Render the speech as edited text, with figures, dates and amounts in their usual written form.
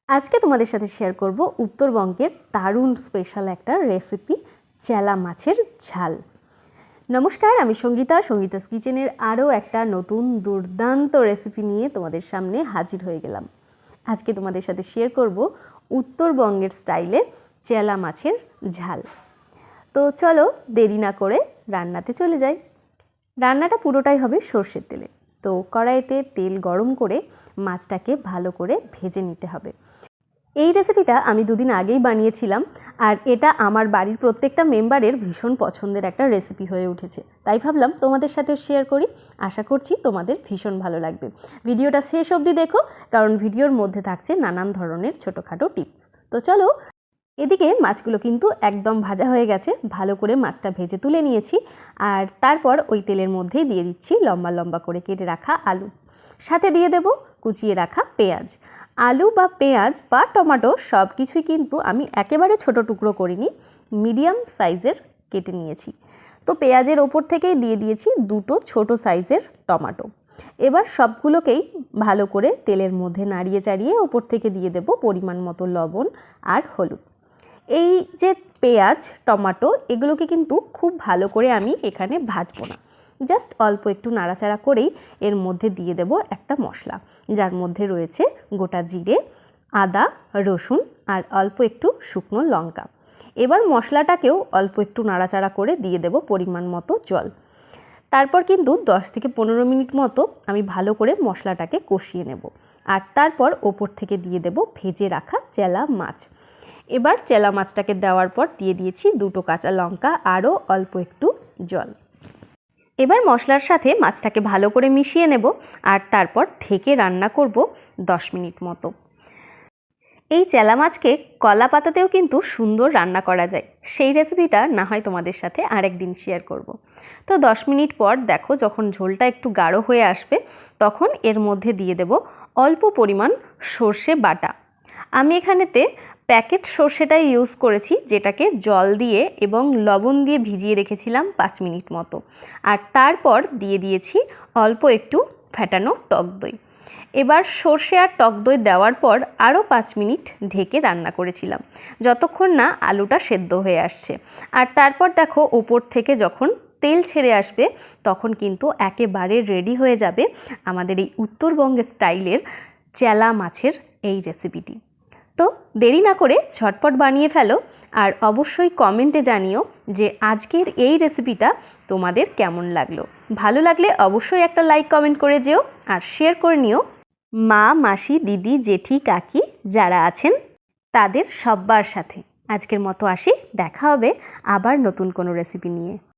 আজকে তোমাদের সাথে শেয়ার করব উত্তরবঙ্গের দারুণ স্পেশাল একটা রেসিপি, চেলা মাছের ঝাল। নমস্কার, আমি সঙ্গীতাস কিচেনের আরও একটা নতুন দুর্দান্ত রেসিপি নিয়ে তোমাদের সামনে হাজির হয়ে গেলাম। আজকে তোমাদের সাথে শেয়ার করব উত্তরবঙ্গের স্টাইলে চেলা মাছের ঝাল। তো চলো দেরি না করে রান্নাতে চলে যাই। রান্নাটা পুরোটাই হবে সর্ষের তেলে। তো কড়াইতে তেল গরম করে মাছটাকে ভালো করে ভেজে নিতে হবে। এই রেসিপিটা আমি দুদিন আগেই বানিয়েছিলাম, আর এটা আমার বাড়ির প্রত্যেকটা মেম্বারের ভীষণ পছন্দের একটা রেসিপি হয়ে উঠেছে। তাই ভাবলাম তোমাদের সাথে শেয়ার করি। আশা করছি তোমাদের ভীষণ ভালো লাগবে। ভিডিওটা শেষ অবধি দেখো, কারণ ভিডিওর মধ্যে থাকছে নানান ধরনের ছোটোখাটো টিপস। তো চলো, এদিকে মাছগুলো কিন্তু একদম ভাজা হয়ে গেছে। ভালো করে মাছটা ভেজে তুলে নিয়েছি, আর তারপর ওই তেলের মধ্যেই দিয়ে দিচ্ছি লম্বা লম্বা করে কেটে রাখা আলু, সাথে দিয়ে দেব কুচিয়ে রাখা পেঁয়াজ। আলু বা পেঁয়াজ বা টমেটো সব কিছুই কিন্তু আমি একেবারে ছোট টুকরো করিনি, মিডিয়াম সাইজের কেটে নিয়েছি। তো পেঁয়াজের ওপর থেকেই দিয়ে দিয়েছি দুটো ছোট সাইজের টমেটো। এবার সবগুলোকেই ভালো করে তেলের মধ্যে নাড়িয়ে চাড়িয়ে ওপর থেকে দিয়ে দেব পরিমাণ মতো লবণ আর হলুদ। এই যে পেঁয়াজ টমেটো এগুলোকে কিন্তু খুব ভালো করে আমি এখানে ভাজবো না, জাস্ট অল্প একটু নাড়াচাড়া করেই এর মধ্যে দিয়ে দেব একটা মশলা, যার মধ্যে রয়েছে গোটা জিরে, আদা, রসুন আর অল্প একটু শুকনো লঙ্কা। এবার মশলাটাকেও অল্প একটু নাড়াচাড়া করে দিয়ে দেব পরিমাণ মতো জল। তারপর কিন্তু 10 থেকে 15 মিনিট মতো আমি ভালো করে মশলাটাকে কষিয়ে নেব, আর তারপর ওপর থেকে দিয়ে দেব ভেজে রাখা চেলা মাছ। এবার চেলা মাছটাকে দেওয়ার পর দিয়ে দিয়েছি দুটো কাঁচা লঙ্কা, আরও অল্প একটু জল। এবার মশলার সাথে মাছটাকে ভালো করে মিশিয়ে নেব, আর তারপর ঢেকে রান্না করব 10 মিনিট মতো। এই চেলা মাছকে কলা পাতাতেও কিন্তু সুন্দর রান্না করা যায়। সেই রেসিপিটা না হয় তোমাদের সাথে আরেক দিন শেয়ার করব। তো 10 মিনিট পর দেখো, যখন ঝোলটা একটু গাঢ় হয়ে আসবে, তখন এর মধ্যে দিয়ে দেব অল্প পরিমাণ সর্ষে বাটা। আমি এখানেতে প্যাকেট সর্ষেটাই ইউজ করেছি, যেটাকে জল দিয়ে এবং লবণ দিয়ে ভিজিয়ে রেখেছিলাম 5 মিনিট মতো। আর তারপর দিয়ে দিয়েছি অল্প একটু ফেটানো টক দই। এবার সর্ষে আর টক দই দেওয়ার পর আরও 5 মিনিট ঢেকে রান্না করেছিলাম, যতক্ষণ না আলুটা সেদ্ধ হয়ে আসছে। আর তারপর দেখো, ওপর থেকে যখন তেল ছেড়ে আসবে, তখন কিন্তু একেবারে রেডি হয়ে যাবে আমাদের এই উত্তরবঙ্গের স্টাইলের চেলা মাছের এই রেসিপিটি। তো দেরি না করে ঝটপট বানিয়ে ফেলো, আর অবশ্যই কমেন্টে জানিও যে আজকের এই রেসিপিটা তোমাদের কেমন লাগলো। ভালো লাগলে অবশ্যই একটা লাইক কমেন্ট করে যেও, আর শেয়ার করে নিও মা, মাসি, দিদি, জেঠি, কাকি যারা আছেন তাদের সব্বার সাথে। আজকের মতো আসি, দেখা হবে আবার নতুন কোনো রেসিপি নিয়ে।